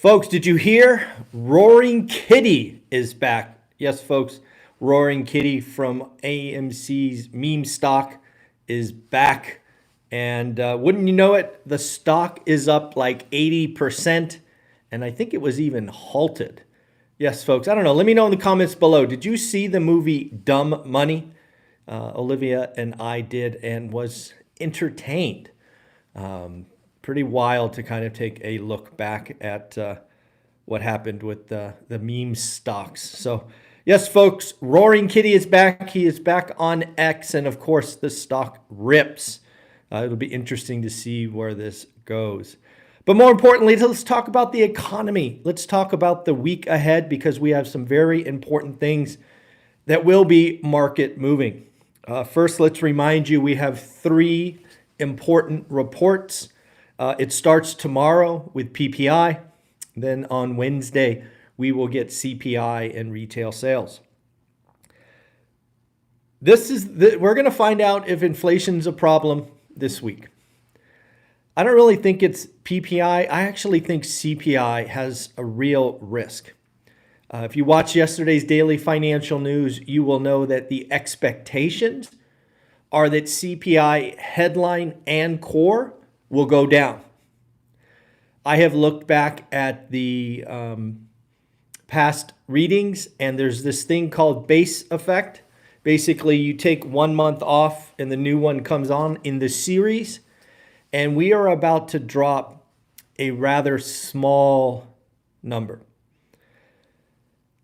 Folks, did you hear? Roaring Kitty is back. Yes, folks, Roaring Kitty from AMC's meme stock is back. And wouldn't you know it, the stock is up like 80%. And I think it was even halted. Yes, folks, I don't know. Let me know in the comments below. Did you see the movie Dumb Money? Olivia and I did and was entertained. Pretty wild to kind of take a look back at what happened with the meme stocks. So yes, folks, Roaring Kitty is back. He is back on X, and of course the stock rips. It'll be interesting to see where this goes. But more importantly, let's talk about the economy. Let's talk about the week ahead because we have some very important things that will be market moving. First, let's remind you we have three important reports. It starts tomorrow with PPI. Then on Wednesday, we will get CPI and retail sales. We're going to find out if inflation's a problem this week. I don't really think it's PPI. I actually think CPI has a real risk. If you watch yesterday's daily financial news, you will know that the expectations are that CPI headline and core will go down. I have looked back at the past readings, and there's this thing called base effect. Basically, you take 1 month off and the new one comes on in the series, and we are about to drop a rather small number.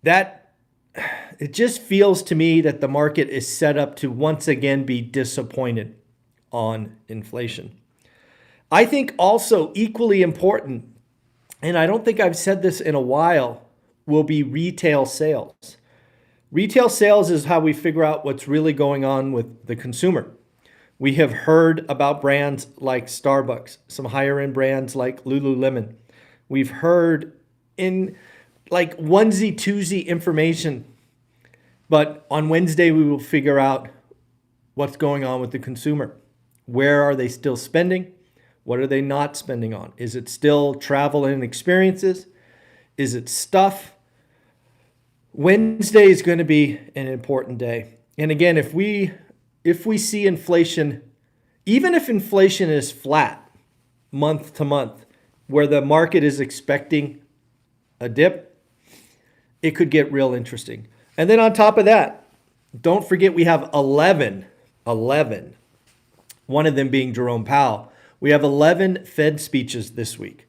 It just feels to me that the market is set up to once again be disappointed on inflation. I think also equally important, and I don't think I've said this in a while, will be retail sales. Retail sales is how we figure out what's really going on with the consumer. We have heard about brands like Starbucks, some higher end brands like Lululemon. We've heard in like onesie twosie information, but on Wednesday we will figure out what's going on with the consumer. Where are they still spending? What are they not spending on? Is it still travel and experiences? Is it stuff? Wednesday is going to be an important day. And again, if we see inflation, even if inflation is flat month to month, where the market is expecting a dip, it could get real interesting. And then on top of that, don't forget we have 11, one of them being Jerome Powell. We have 11 Fed speeches this week.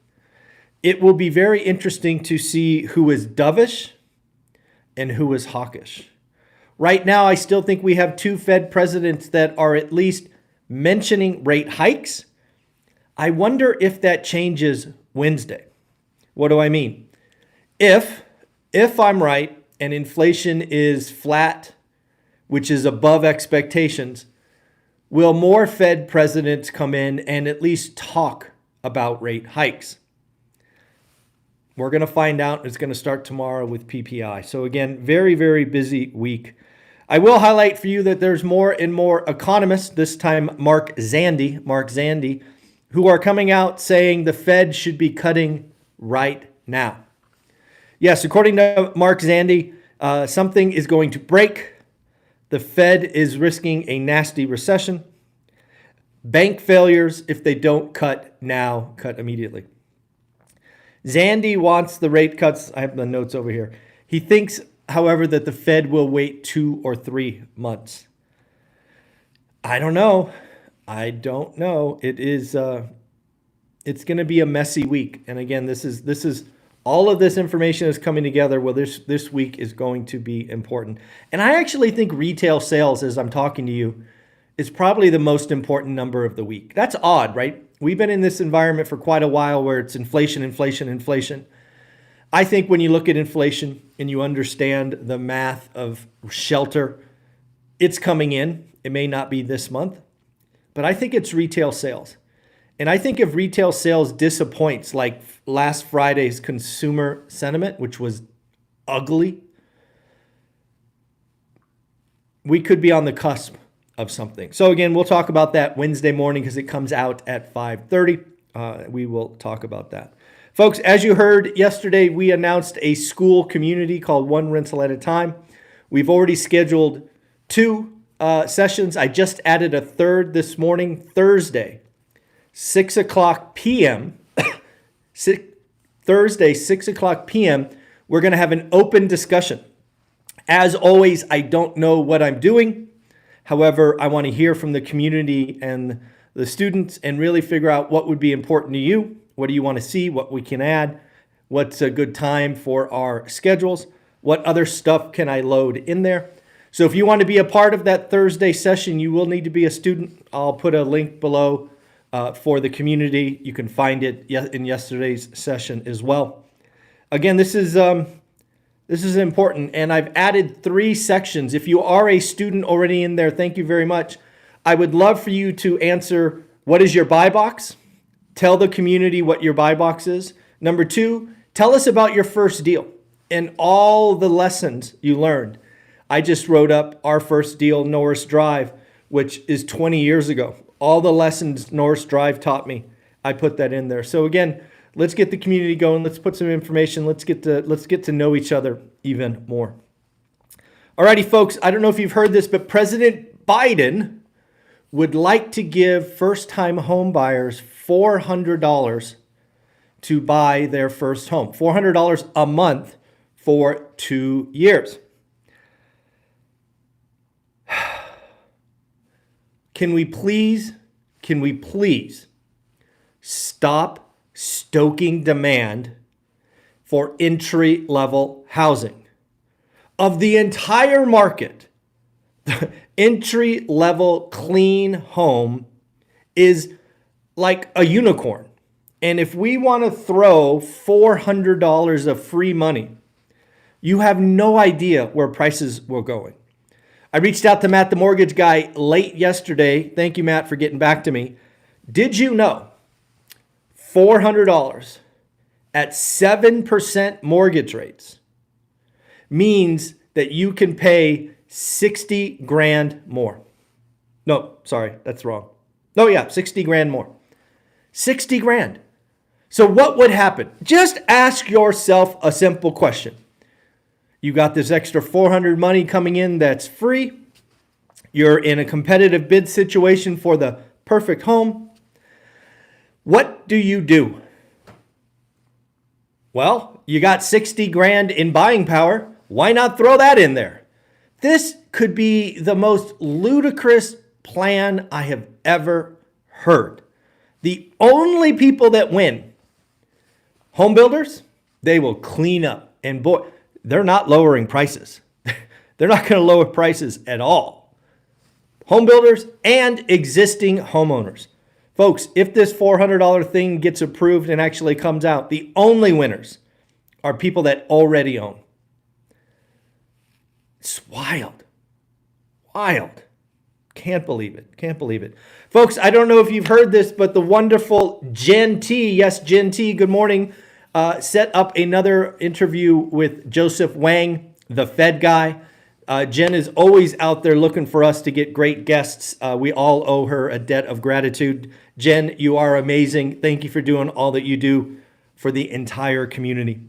It will be very interesting to see who is dovish and who is hawkish. Right now, I still think we have two Fed presidents that are at least mentioning rate hikes. I wonder if that changes Wednesday. What do I mean? If I'm right and inflation is flat, which is above expectations, will more Fed presidents come in and at least talk about rate hikes? We're going to find out. It's going to start tomorrow with PPI. So again, very, very busy week. I will highlight for you that there's more and more economists, this time Mark Zandi, who are coming out saying the Fed should be cutting right now. Yes, according to Mark Zandi, something is going to break. The Fed is risking a nasty recession. Bank failures, if they don't cut now, cut immediately. Zandi wants the rate cuts. I have the notes over here. He thinks, however, that the Fed will wait 2 or 3 months. I don't know. It's going to be a messy week. And again, this is all of this information is coming together. Well, this week is going to be important. And I actually think retail sales, as I'm talking to you, is probably the most important number of the week. That's odd, right? We've been in this environment for quite a while where it's inflation. I think when you look at inflation and you understand the math of shelter, it's coming in. It may not be this month, but I think it's retail sales. And I think if retail sales disappoints, like last Friday's consumer sentiment, which was ugly, we could be on the cusp of something. So again, we'll talk about that Wednesday morning because it comes out at 5:30. We will talk about that. Folks, as you heard yesterday, we announced a school community called One Rental at a Time. We've already scheduled 2 sessions. I just added a third this morning, Thursday, 6 o'clock p.m. Thursday, 6 o'clock p.m., we're going to have an open discussion. As always, I don't know what I'm doing. However, I want to hear from the community and the students and really figure out what would be important to you. What do you want to see? What we can add? What's a good time for our schedules? What other stuff can I load in there? So if you want to be a part of that Thursday session, you will need to be a student. I'll put a link below for the community. You can find it in yesterday's session as well. Again, this is important, and I've added 3 sections. If you are a student already in there, thank you very much. I would love for you to answer, what is your buy box? Tell the community what your buy box is. Number 2, tell us about your first deal and all the lessons you learned. I just wrote up our first deal, Norris Drive, which is 20 years ago. All the lessons Norris Drive taught me, I put that in there. So again, let's get the community going. Let's put some information. Let's get to know each other even more. Alrighty, folks, I don't know if you've heard this, but President Biden would like to give first-time home buyers $400 to buy their first home. $400 a month for 2 years. Can we please stop stoking demand for entry-level housing? Of the entire market, the entry-level clean home is like a unicorn. And if we want to throw $400 of free money, you have no idea where prices will go. I reached out to Matt, the mortgage guy, late yesterday. Thank you, Matt, for getting back to me. Did you know $400 at 7% mortgage rates means that you can pay 60 grand more? No, sorry, that's wrong. No, yeah, 60 grand more. 60 grand. So what would happen? Just ask yourself a simple question. You got this extra $400 money coming in that's free. You're in a competitive bid situation for the perfect home. What do you do? Well, you got 60 grand in buying power. Why not throw that in there? This could be the most ludicrous plan I have ever heard. The only people that win, home builders, they will clean up. And boy, they're not lowering prices. They're not going to lower prices at all. Home builders and existing homeowners. Folks, if this $400 thing gets approved and actually comes out, the only winners are people that already own. It's wild. Wild. Can't believe it. Can't believe it. Folks, I don't know if you've heard this, but the wonderful Jen T, yes, Jen T, good morning, set up another interview with Joseph Wang, the Fed guy. Jen is always out there looking for us to get great guests. We all owe her a debt of gratitude. Jen, you are amazing. Thank you for doing all that you do for the entire community.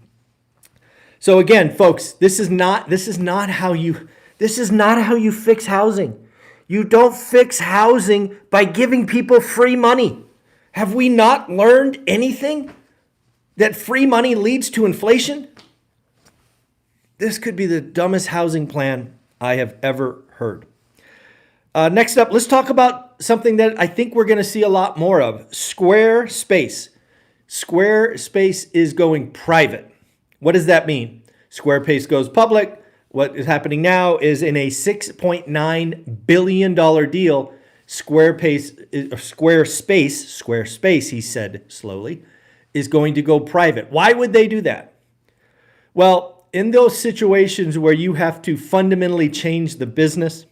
So again, folks, this is not how you fix housing. You don't fix housing by giving people free money. Have we not learned anything? That free money leads to inflation? This could be the dumbest housing plan I have ever heard. Next up, let's talk about something that I think we're going to see a lot more of. Squarespace. Squarespace is going private. What does that mean? Squarespace goes public. What is happening now is in a $6.9 billion deal, Squarespace, he said slowly, is going to go private. Why would they do that? Well, in those situations where you have to fundamentally change the business,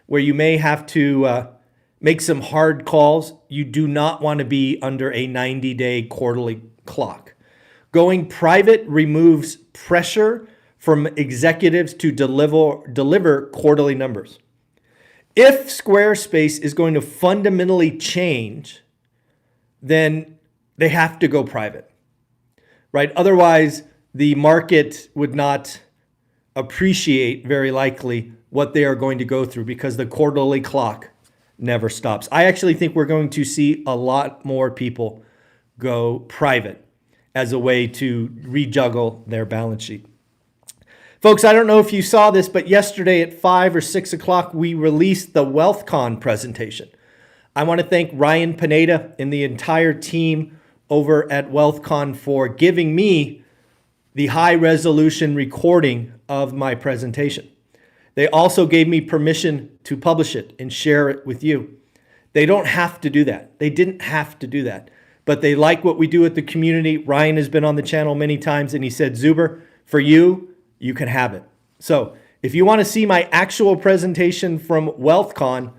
where you may have to make some hard calls, you do not want to be under a 90-day quarterly clock. Going private removes pressure from executives to deliver quarterly numbers. If Squarespace is going to fundamentally change, then they have to go private. right? Otherwise, the market would not appreciate very likely what they are going to go through because the quarterly clock never stops. I actually think we're going to see a lot more people go private as a way to rejuggle their balance sheet. Folks, I don't know if you saw this, but yesterday at 5 or 6 o'clock, we released the WealthCon presentation. I want to thank Ryan Pineda and the entire team over at WealthCon for giving me the high resolution recording of my presentation. They also gave me permission to publish it and share it with you. They don't have to do that. They didn't have to do that, but they like what we do at the community. Ryan has been on the channel many times and he said, Zuber, for you, you can have it. So if you want to see my actual presentation from WealthCon,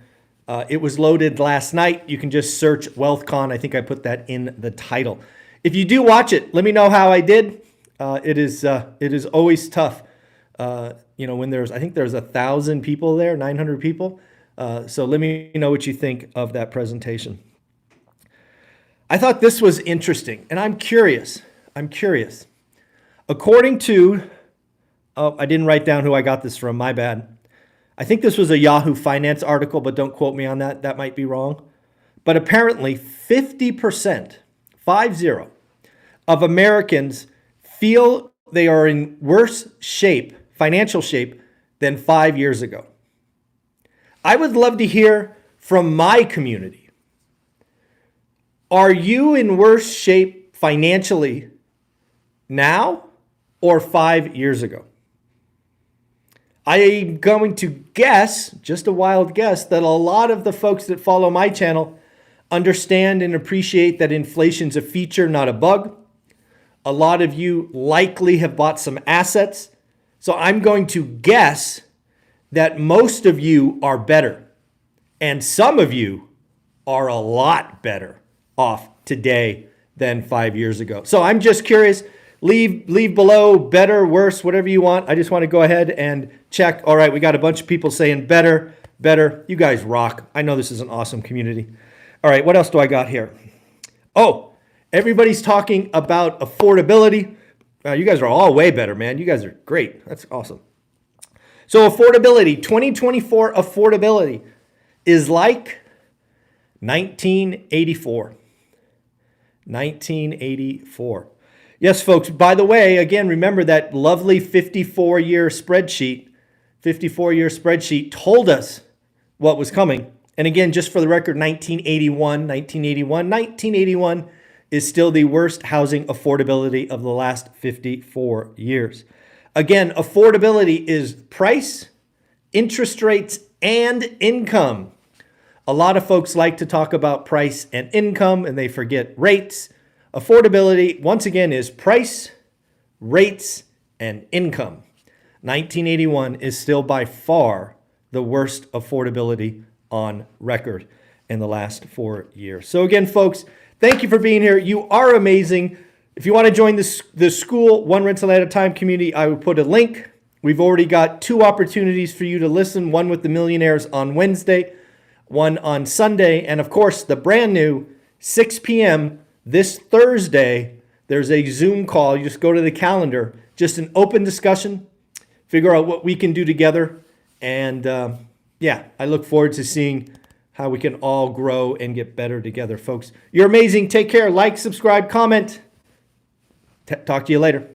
it was loaded last night. You can just search WealthCon. I think I put that in the title. If you do watch it, let me know how I did. It is always tough. When I think there's 1,000 people there, 900 people. So let me know what you think of that presentation. I thought this was interesting, and I'm curious. According to, I didn't write down who I got this from, my bad. I think this was a Yahoo Finance article, but don't quote me on that. That might be wrong. But apparently 50%, 50, of Americans feel they are in worse shape, financial shape, than 5 years ago. I would love to hear from my community. Are you in worse shape financially now or 5 years ago? I'm going to guess, just a wild guess, that a lot of the folks that follow my channel understand and appreciate that inflation's a feature, not a bug. A lot of you likely have bought some assets. So I'm going to guess that most of you are better. And some of you are a lot better off today than 5 years ago. So I'm just curious. Leave below better, worse, whatever you want. I just want to go ahead and check. All right, we got a bunch of people saying better. You guys rock. I know this is an awesome community. All right, what else do I got here? Oh, everybody's talking about affordability. You guys are all way better, man. You guys are great. That's awesome. So affordability, 2024 affordability is like 1984. 1984. Yes, folks, by the way, again, remember that lovely 54-year spreadsheet. 54-year spreadsheet told us what was coming. And again, just for the record, 1981 is still the worst housing affordability of the last 54 years. Again, affordability is price, interest rates, and income. A lot of folks like to talk about price and income, and they forget rates. Affordability, once again, is price, rates, and income. 1981 is still by far the worst affordability on record in the last 4 years. So again, folks, thank you for being here. You are amazing. If you want to join the School One Rental at a Time community, I will put a link. We've already got 2 opportunities for you to listen, one with the millionaires on Wednesday, one on Sunday, and of course, the brand new 6 p.m. this Thursday, there's a Zoom call. You just go to the calendar, just an open discussion, figure out what we can do together. And I look forward to seeing how we can all grow and get better together, folks. You're amazing. Take care. Like, subscribe, comment. Talk to you later.